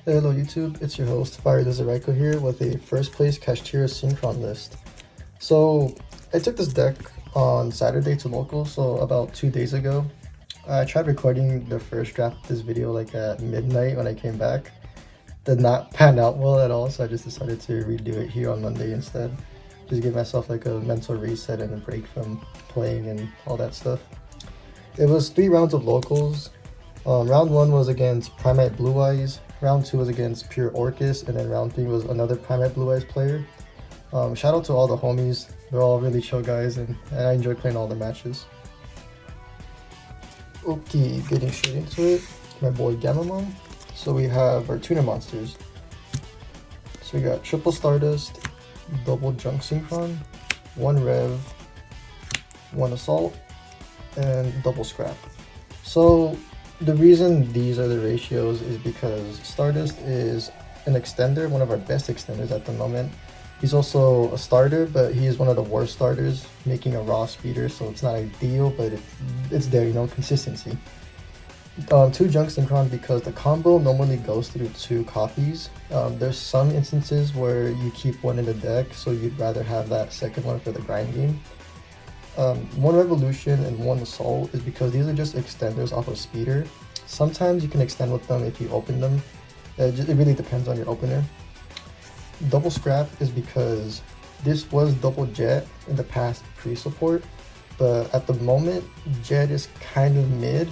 Hey, hello YouTube, it's your host Fire Desireko here with a first place Kashtira Synchron list. So I took this deck on Saturday to local, so about 2 days ago. I tried recording the first draft of this video like at midnight when I came back. Did not pan out well at all, so I just decided to redo it here on Monday instead. Just give myself like a mental reset and a break from playing and all that stuff. It was 3 rounds of locals. Round 1 was against Primate Blue Eyes, round 2 was against Pure Orcus, and then round 3 was another Primate Blue Eyes player. Shout out to all the homies, they're all really chill guys, and I enjoy playing all the matches. Okay, getting straight into it, my boy Gamamon. So we have our tuner monsters. So we got triple Stardust, double Junk Synchron, 1 Rev, 1 Assault, and double Scrap. So the reason these are the ratios is because Stardust is an extender, one of our best extenders at the moment. He's also a starter, but he is one of the worst starters, making a raw speeder, so it's not ideal, but it's there, you know, consistency. 2 Junk Synchron because the combo normally goes through 2 copies. There's some instances where you keep one in the deck, so you'd rather have that second one for the grind game. 1 Revolution and 1 Assault is because these are just extenders off of speeder. Sometimes you can extend with them if you open them. It really depends on your opener. Double Scrap is because this was double Jet in the past pre-support, but at the moment Jet is kind of mid.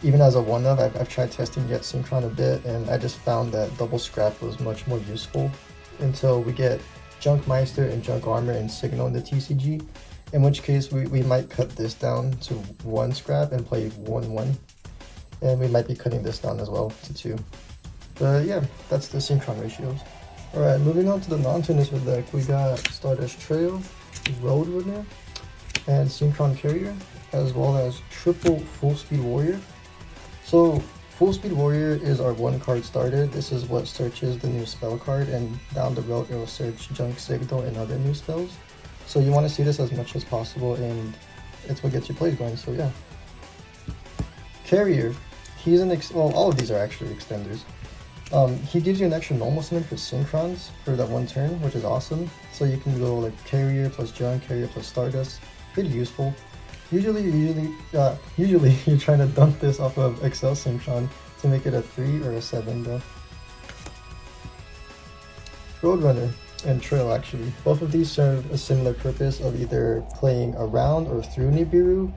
Even as a 1-of, I've tried testing Jet Synchron a bit, and I just found that double Scrap was much more useful until we get Junk Meister and Junk Armor and Signal in the TCG. In which case we might cut this down to 1 Scrap and play 1-1. And we might be cutting this down as well to 2. But yeah, that's the Synchron ratios. Alright, moving on to the non-tuners for the deck, we got Stardust Trail, Roadrunner, and Synchron Carrier, as well as triple Full Speed Warrior. So Full Speed Warrior is our 1 card starter. This is what searches the new spell card, and down the road it will search Junk Signal and other new spells. So you want to see this as much as possible, and it's what gets your plays going, so yeah. Carrier, he's well, all of these are actually extenders. He gives you an extra normal summon for Synchrons for that 1 turn, which is awesome. So you can go like Carrier plus Junk, Carrier plus Stardust, pretty useful. Usually you're trying to dump this off of Excel Synchron to make it a 3 or a 7 though. Roadrunner and Trail actually. Both of these serve a similar purpose of either playing around or through Nibiru.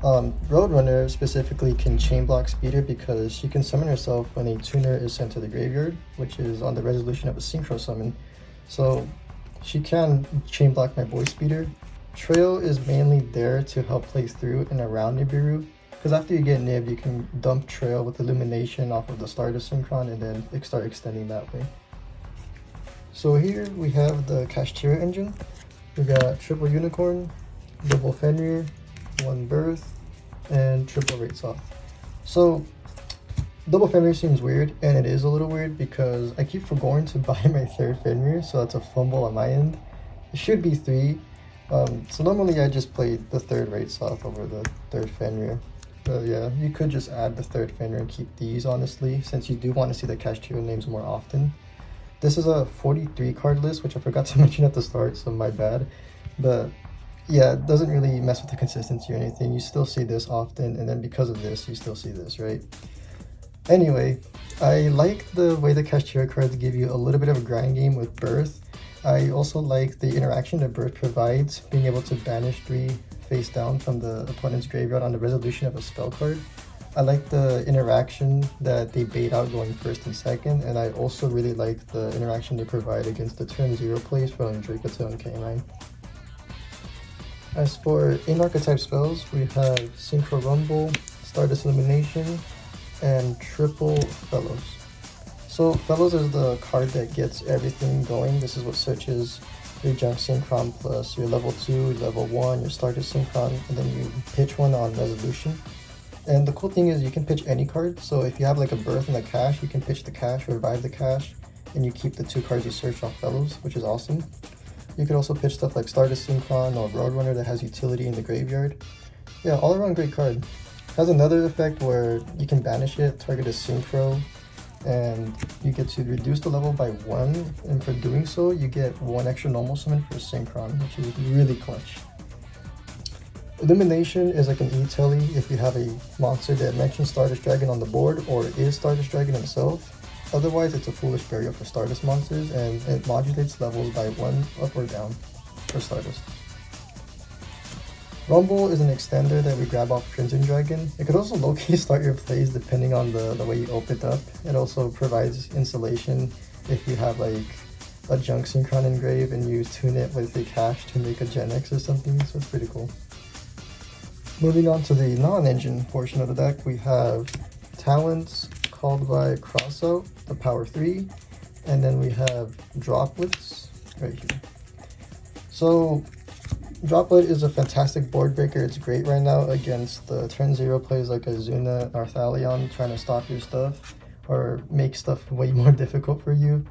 Roadrunner specifically can chain block Speeder because she can summon herself when a tuner is sent to the graveyard, which is on the resolution of a synchro summon. So she can chain block my boy Speeder. Trail is mainly there to help play through and around Nibiru, because after you get Nib, you can dump Trail with Illumination off of the Stardust Synchron and then start extending that way. So here we have the Kashtira engine. We got triple Unicorn, double Fenrir, 1 Birth, and triple Rates Off. So double Fenrir seems weird, and it is a little weird because I keep forgetting to buy my 3rd Fenrir, so that's a fumble on my end. It should be 3. So normally I just play the 3rd Rates Off over the 3rd Fenrir. But yeah, you could just add the 3rd Fenrir and keep these honestly, since you do want to see the Kashtira names more often. This is a 43 card list, which I forgot to mention at the start, so my bad. But yeah, it doesn't really mess with the consistency or anything. You still see this often, and then because of this, you still see this, right? Anyway, I like the way the Kashtira cards give you a little bit of a grind game with Birth. I also like the interaction that Birth provides, being able to banish 3 face down from the opponent's graveyard on the resolution of a spell card. I like the interaction that they bait out going 1st and 2nd, and I also really like the interaction they provide against the turn 0 plays from Dracoto and K9. As for in-archetype spells, we have Synchro Rumble, Stardust Illumination, and triple Fellows. So Fellows is the card that gets everything going. This is what searches your Junk Synchron plus your level 2, level 1, your Stardust Synchron, and then you pitch one on resolution. And the cool thing is you can pitch any card, so if you have like a Birth and a Cash, you can pitch the Cash, revive the Cash, and you keep the 2 cards you search off Fellows, which is awesome. You could also pitch stuff like Stardust Synchron or Roadrunner that has utility in the graveyard. Yeah, all around great card. Has another effect where you can banish it, target a Synchro, and you get to reduce the level by 1, and for doing so you get 1 extra normal summon for Synchron, which is really clutch. Elimination is like an e-telly if you have a monster that mentions Stardust Dragon on the board or is Stardust Dragon himself. Otherwise, it's a foolish burial for Stardust monsters, and it modulates levels by 1 up or down for Stardust. Rumble is an extender that we grab off Crimson Dragon. It could also low-key start your plays depending on the way you open it up. It also provides insulation if you have like a Junk Synchron engraved and you tune it with a cash to make a Gen X or something, so it's pretty cool. Moving on to the non-engine portion of the deck, we have Talents called by Crossout, the power 3, and then we have Droplets right here. So Droplet is a fantastic board breaker. It's great right now against the turn 0 plays like Azuna or Thalion trying to stop your stuff or make stuff way more difficult for you.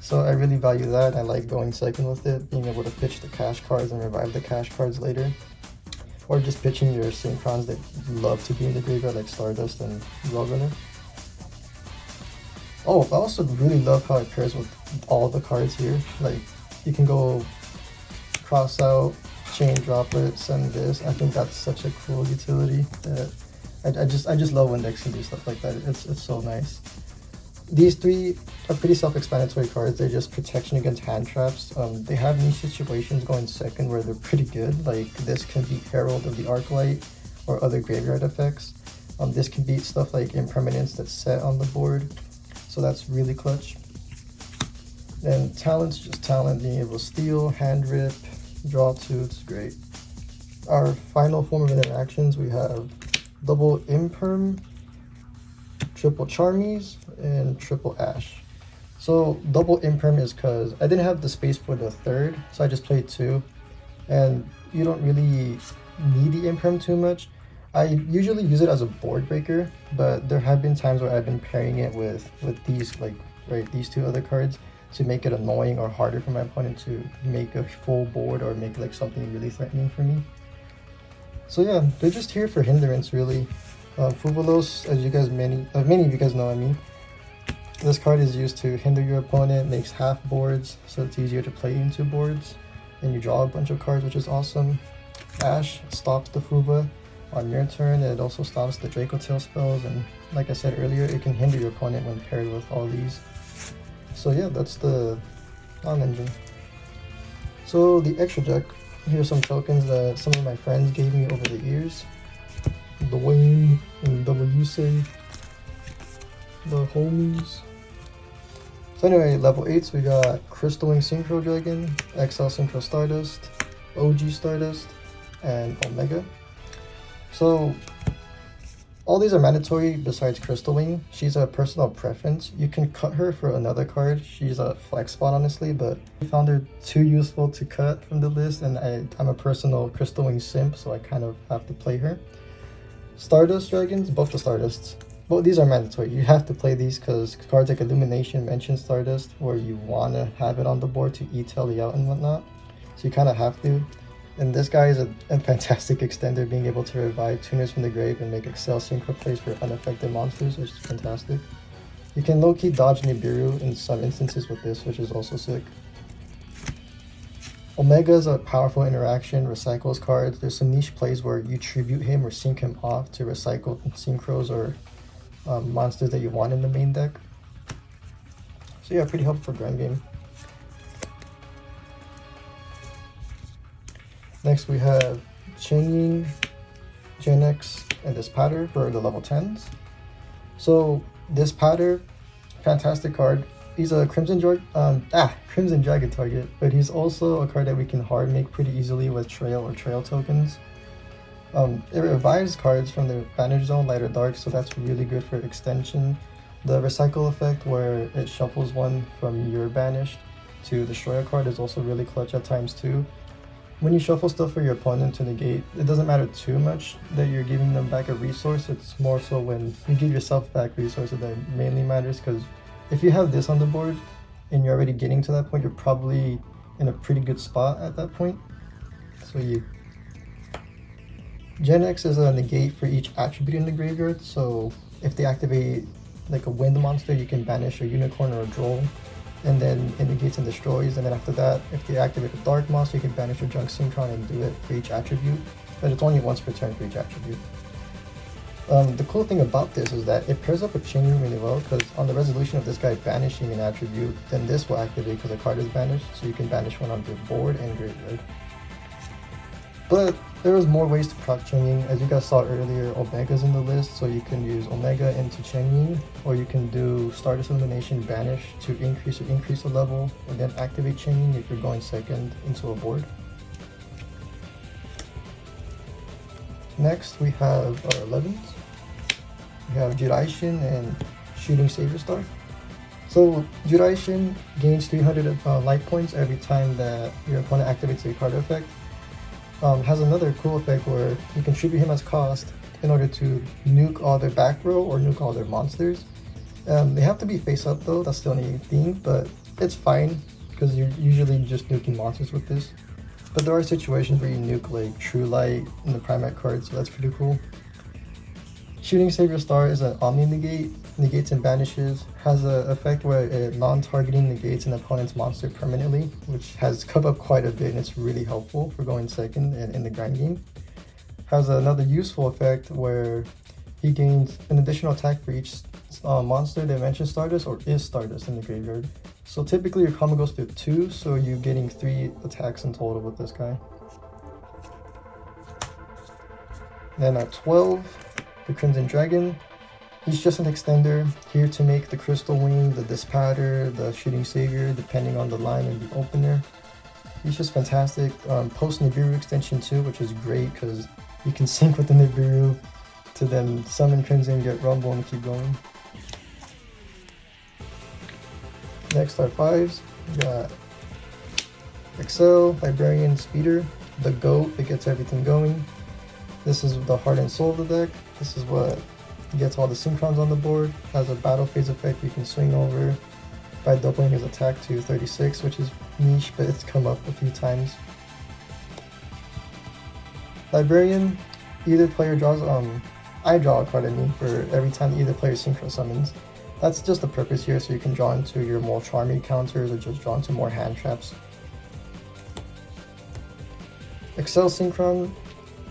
So I really value that. I like going second with it, being able to pitch the cash cards and revive the cash cards later. Or just pitching your Synchrons that love to be in the graveyard like Stardust and Roadrunner. Oh, I also really love how it pairs with all the cards here. Like, you can go cross out, chain droplet, send this. I think that's such a cool utility that I just love when decks can do stuff like that. It's so nice. These 3 are pretty self-explanatory cards. They're just protection against hand traps. They have niche situations going second where they're pretty good. Like this can beat Herald of the Arclight or other graveyard effects. This can beat stuff like Impermanence that's set on the board. So that's really clutch. And Talent's just talent, being able to steal, hand rip, draw 2, it's great. Our final form of interactions, we have double Imperm, triple Charmies, and triple Ash. So double Imperm is because I didn't have the space for the 3rd, so I just played 2. And you don't really need the Imperm too much. I usually use it as a board breaker, but there have been times where I've been pairing it with these, like, right, these 2 other cards to make it annoying or harder for my opponent to make a full board or make like something really threatening for me. So yeah, they're just here for hindrance really. Fuvalos, as you guys many of you guys know, I mean, this card is used to hinder your opponent, makes half boards, so it's easier to play into boards, and you draw a bunch of cards, which is awesome. Ash stops the Fuva on your turn. It also stops the Draco Tail spells, and like I said earlier, it can hinder your opponent when paired with all these. So yeah, that's the non-engine. So the extra deck, here's some tokens that some of my friends gave me over the years. The Wayne and double Yusei, the homies. So anyway, level 8s, we got Crystal Wing Synchro Dragon, XL Synchro Stardust, OG Stardust, and Omega. So all these are mandatory besides Crystal Wing. She's a personal preference. You can cut her for another card. She's a flex spot honestly, but I found her too useful to cut from the list, and I'm a personal Crystal Wing simp, so I kind of have to play her. Stardust Dragons, both the Stardusts. Well, these are mandatory. You have to play these because cards like Illumination mention Stardust, where you want to have it on the board to e-telly out and whatnot. So you kind of have to. And this guy is a fantastic extender, being able to revive tuners from the grave and make Excel Synchro plays for unaffected monsters, which is fantastic. You can low-key dodge Nibiru in some instances with this, which is also sick. Omega is a powerful interaction, recycles cards. There's some niche plays where you tribute him or sync him off to recycle synchros or monsters that you want in the main deck. So yeah, pretty helpful for grand game. Next we have Chen-Ying, Gen X, and this Patter for the level 10s. So this Patter, fantastic card. He's a Crimson Dragon target, but he's also a card that we can hard make pretty easily with Trail or Trail tokens. It revives cards from the Banish Zone, light or dark, so that's really good for extension. The recycle effect, where it shuffles one from your banished to destroy a card, is also really clutch at times too. When you shuffle stuff for your opponent to negate, it doesn't matter too much that you're giving them back a resource. It's more so when you give yourself back resources that mainly matters, because if you have this on the board and you're already getting to that point, you're probably in a pretty good spot at that point. So Gen X is a negate for each attribute in the graveyard, so if they activate like a wind monster, you can banish a unicorn or a droll, and then it negates and destroys. And then after that, if they activate a dark monster, you can banish a junk synchron and do it for each attribute, but it's only once per turn for each attribute. The cool thing about this is that it pairs up with chaining really well, because on the resolution of this guy banishing an attribute, then this will activate because the card is banished, so you can banish one on your board and graveyard. But there is more ways to proc chaining. As you guys saw earlier, Omega's in the list, so you can use Omega into chaining, or you can do Stardust Elimination Banish to increase the level, and then activate chaining if you're going second into a board. Next we have our 11s. We have Jiraishin and Shooting Savior Star. So Jiraishin gains 300 life points every time that your opponent activates a card effect. Has another cool effect where you can tribute him as cost in order to nuke all their back row or nuke all their monsters. They have to be face up though, that's the only thing, but it's fine because you're usually just nuking monsters with this. But there are situations where you nuke like True Light in the Primarch card, so that's pretty cool. Shooting Savior Star is an Omni Negate, negates and banishes, has an effect where it non-targeting negates an opponent's monster permanently, which has come up quite a bit and it's really helpful for going second and in the grind game. Has another useful effect where he gains an additional attack for each monster that mentions Stardust or is Stardust in the graveyard. So typically your combo goes to 2, so you're getting 3 attacks in total with this guy. Then at 12, the Crimson Dragon. He's just an extender, here to make the Crystal Wing, the Dispatter, the Shooting Savior, depending on the line and the opener. He's just fantastic. Post Nibiru extension too, which is great because you can sync with the Nibiru to then summon Crimson, get Rumble, and keep going. Next are 5s. We got Excel, Librarian, Speeder, the GOAT that gets everything going. This is the heart and soul of the deck. This is what gets all the Synchrons on the board. Has a battle phase effect you can swing over by doubling his attack to 36, which is niche, but it's come up a few times. Librarian, either player draws, I draw a card for every time either player synchro summons. That's just the purpose here, so you can draw into your more charming counters or just draw into more hand traps. Excel Synchron,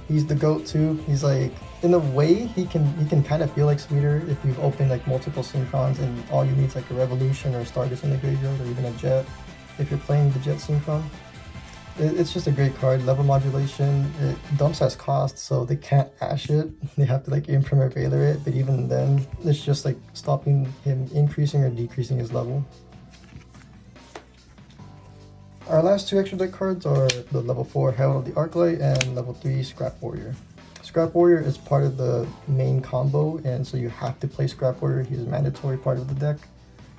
he's the GOAT too. He's like, in a way, he can kind of feel like Speeder if you've opened like multiple Synchrons and all you need is like a Revolution or a Stardust in the graveyard or even a Jet if you're playing the Jet Synchron. It's just a great card. Level modulation, it dumps as cost, so they can't ash it. They have to like imprimer Veiler it, but even then, it's just like stopping him increasing or decreasing his level. Our last 2 extra deck cards are the level 4 Herald of the Arclight and level 3 Scrap Warrior. Scrap Warrior is part of the main combo, and so you have to play Scrap Warrior. He's a mandatory part of the deck.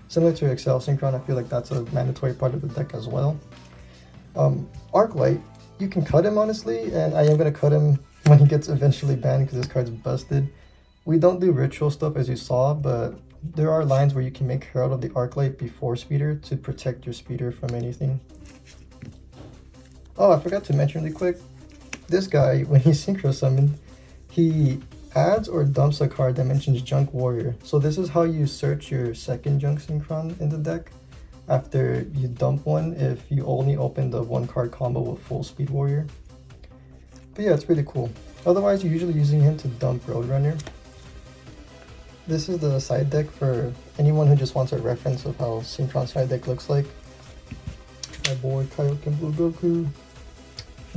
Similar to Excel Synchron, I feel like that's a mandatory part of the deck as well. Arclight, you can cut him honestly, and I am going to cut him when he gets eventually banned because this card's busted. We don't do ritual stuff as you saw, but there are lines where you can make Herald of the Arclight before Speeder to protect your Speeder from anything. Oh, I forgot to mention really quick, this guy, when he's synchro summoned, he adds or dumps a card that mentions Junk Warrior. So this is how you search your second Junk Synchron in the deck after you dump one if you only open the 1 card combo with full Speed Warrior. But yeah, it's pretty cool. Otherwise, you're usually using him to dump Roadrunner. This is the side deck for anyone who just wants a reference of how Synchron side deck looks like. My boy Kaioken Blue Goku.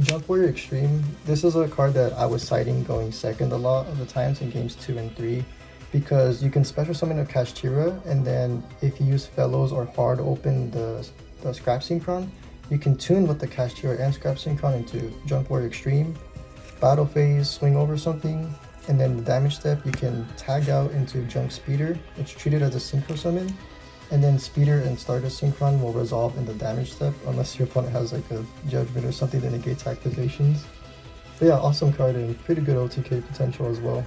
Junk Warrior Extreme. This is a card that I was citing going second a lot of the times in games 2 and 3 because you can special summon a Kashtira, and then if you use Fellows or hard open the Scrap Synchron, you can tune with the Kashtira and Scrap Synchron into Junk Warrior Extreme, battle phase, swing over something, and then the damage step you can tag out into Junk Speeder. It's treated as a synchro summon, and then Speeder and Stardust Synchron will resolve in the damage step unless your opponent has like a Judgment or something that negates activations. But yeah, awesome card and pretty good OTK potential as well.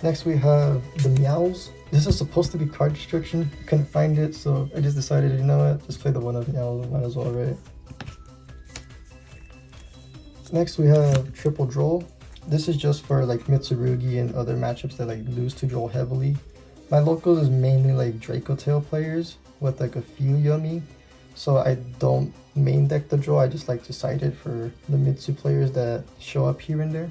Next we have the Meows. This is supposed to be card restriction. Couldn't find it, so I just decided, you know what, just play the one of Meows, might as well, right? Next we have Triple Droll. This is just for like Mitsurugi and other matchups that like lose to Joel heavily. My locals is mainly like Draco Tail players with like a few Yummy. So I don't main deck the draw, I just like to side it for the Mitsu players that show up here and there.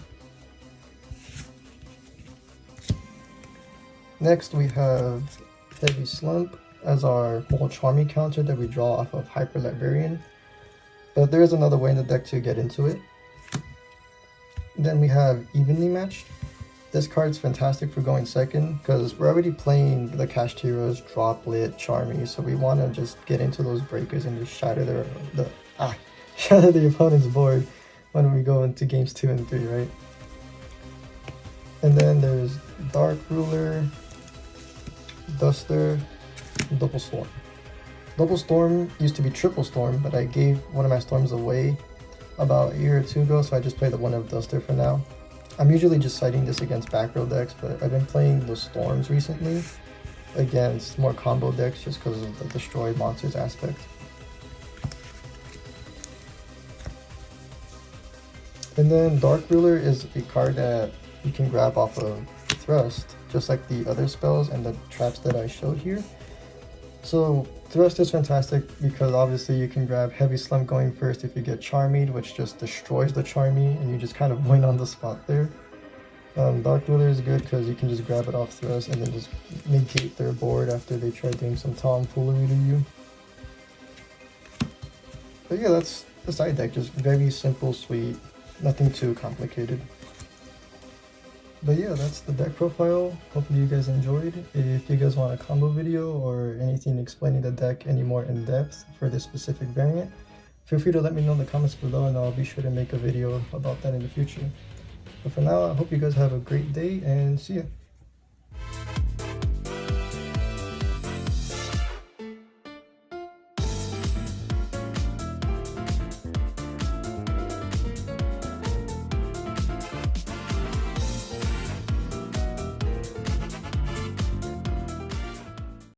Next we have Heavy Slump as our whole Charmy counter that we draw off of Hyper Librarian. But there is another way in the deck to get into it. Then we have Evenly Matched. This card's fantastic for going second because we're already playing the Kashtiras, Droplet, Charmy, so we want to just get into those breakers and just shatter shatter the opponent's board when we go into games 2 and 3, right? And then there's Dark Ruler, Duster, Double Storm. Double Storm used to be Triple Storm, but I gave one of my storms away about a year or two ago, so I just played the one of Duster for now. I'm usually just citing this against back row decks, but I've been playing the Storms recently against more combo decks just because of the destroy monsters aspect. And then Dark Ruler is a card that you can grab off of Thrust, just like the other spells and the traps that I showed here. So Thrust is fantastic because obviously you can grab Heavy Slump going first if you get Charmied, which just destroys the Charmy and you just kind of win on the spot there. Dark Ruler is good because you can just grab it off Thrust and then just negate their board after they try doing some tomfoolery to you. But yeah, that's the side deck, just very simple, sweet, nothing too complicated. But yeah, that's the deck profile. Hopefully you guys enjoyed. If you guys want a combo video or anything explaining the deck any more in depth for this specific variant, feel free to let me know in the comments below and I'll be sure to make a video about that in the future. But for now, I hope you guys have a great day and see ya.